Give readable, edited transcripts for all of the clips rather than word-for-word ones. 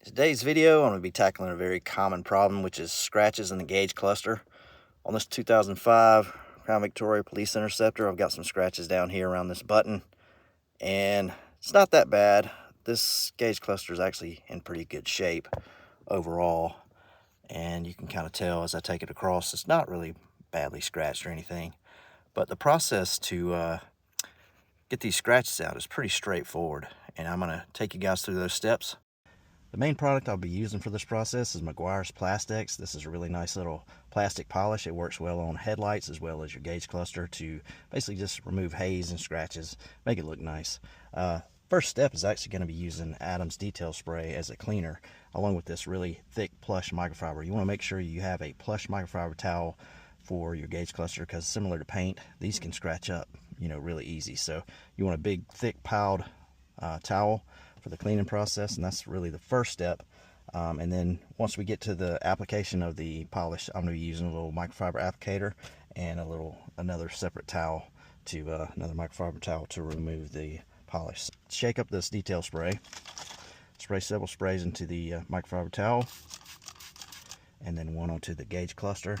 Today's video, I'm going to be tackling a very common problem, which is scratches in the gauge cluster. On this 2005 Crown Victoria Police Interceptor, I've got some scratches down here around this button, and it's not that bad. This gauge cluster is actually in pretty good shape overall, and you can kind of tell as I take it across, it's not really badly scratched or anything. But the process to get these scratches out is pretty straightforward, and I'm going to take you guys through those steps. The main product I'll be using for this process is Meguiar's PlastX. This is a really nice little plastic polish. It works well on headlights as well as your gauge cluster to basically just remove haze and scratches, make it look nice. First step is actually going to be using Adam's Detail Spray as a cleaner, along with this really thick plush microfiber. You want to make sure you have a plush microfiber towel for your gauge cluster, because similar to paint, these can scratch up, really easy. So you want a big, thick, piled towel for the cleaning process, and that's really the first step. And then once we get to the application of the polish, I'm going to be using a little microfiber applicator and another separate towel another microfiber towel to remove the polish. Shake up this detail spray, spray several sprays into the microfiber towel, and then one onto the gauge cluster,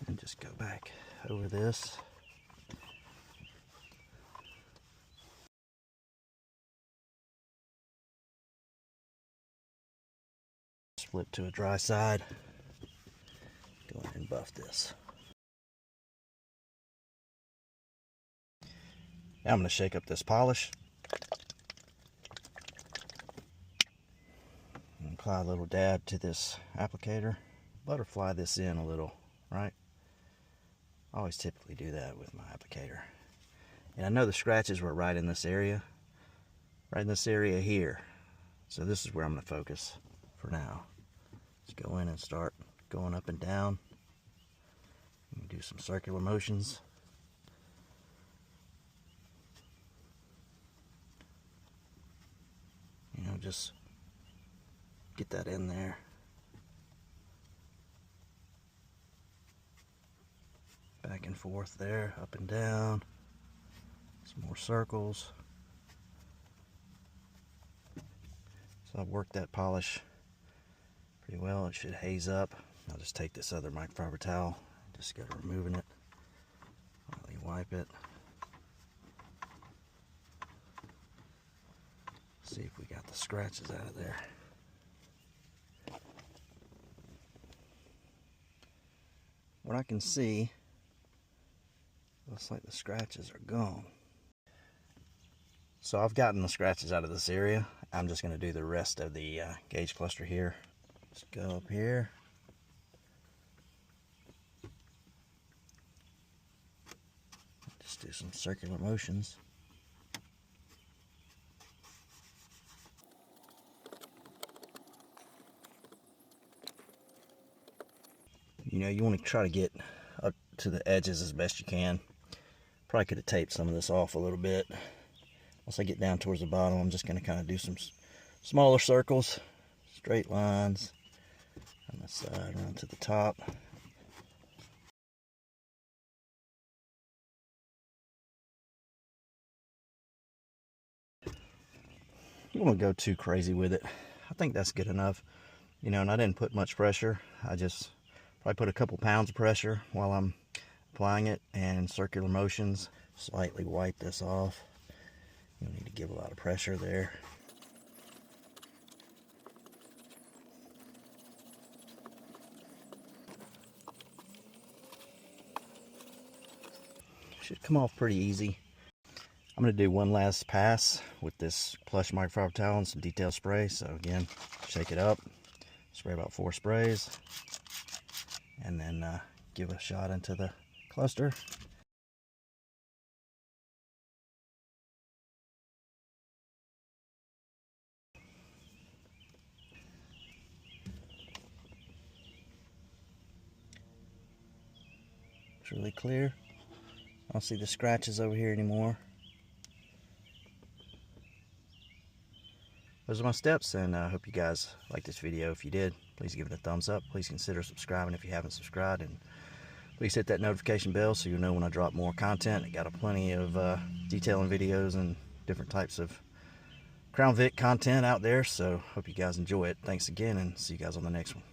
and just go back over this. Flip to a dry side. Go ahead and buff this. Now I'm going to shake up this polish. And apply a little dab to this applicator. Butterfly this in a little, right? I always typically do that with my applicator. And I know the scratches were right in this area. Right in this area here. So this is where I'm going to focus for now. Let's go in and start going up and down. And do some circular motions. Just get that in there. Back and forth there, up and down. Some more circles. So I've worked that polish pretty well. It should haze up. I'll just take this other microfiber towel, just go to removing it. Lightly wipe it. See if we got the scratches out of there. What I can see, looks like the scratches are gone. So I've gotten the scratches out of this area. I'm just going to do the rest of the gauge cluster here. Just go up here. Just do some circular motions. You want to try to get up to the edges as best you can. Probably could have taped some of this off a little bit. Once I get down towards the bottom, I'm just going to kind of do some smaller circles, straight lines on the side around to the top. You don't want to go too crazy with it. I think that's good enough. And I didn't put much pressure. I just probably put a couple pounds of pressure while I'm applying it, and circular motions. Slightly wipe this off. You don't need to give a lot of pressure there. Should come off pretty easy. I'm going to do one last pass with this plush microfiber towel and some detail spray. So again, shake it up, spray about 4 sprays, and then give a shot into the cluster. It's really clear. I don't see the scratches over here anymore. Those are my steps, and I hope you guys liked this video. If you did, please give it a thumbs up. Please consider subscribing if you haven't subscribed, and please hit that notification bell so you'll know when I drop more content. I got plenty of detailing videos and different types of Crown Vic content out there, so hope you guys enjoy it. Thanks again, and see you guys on the next one.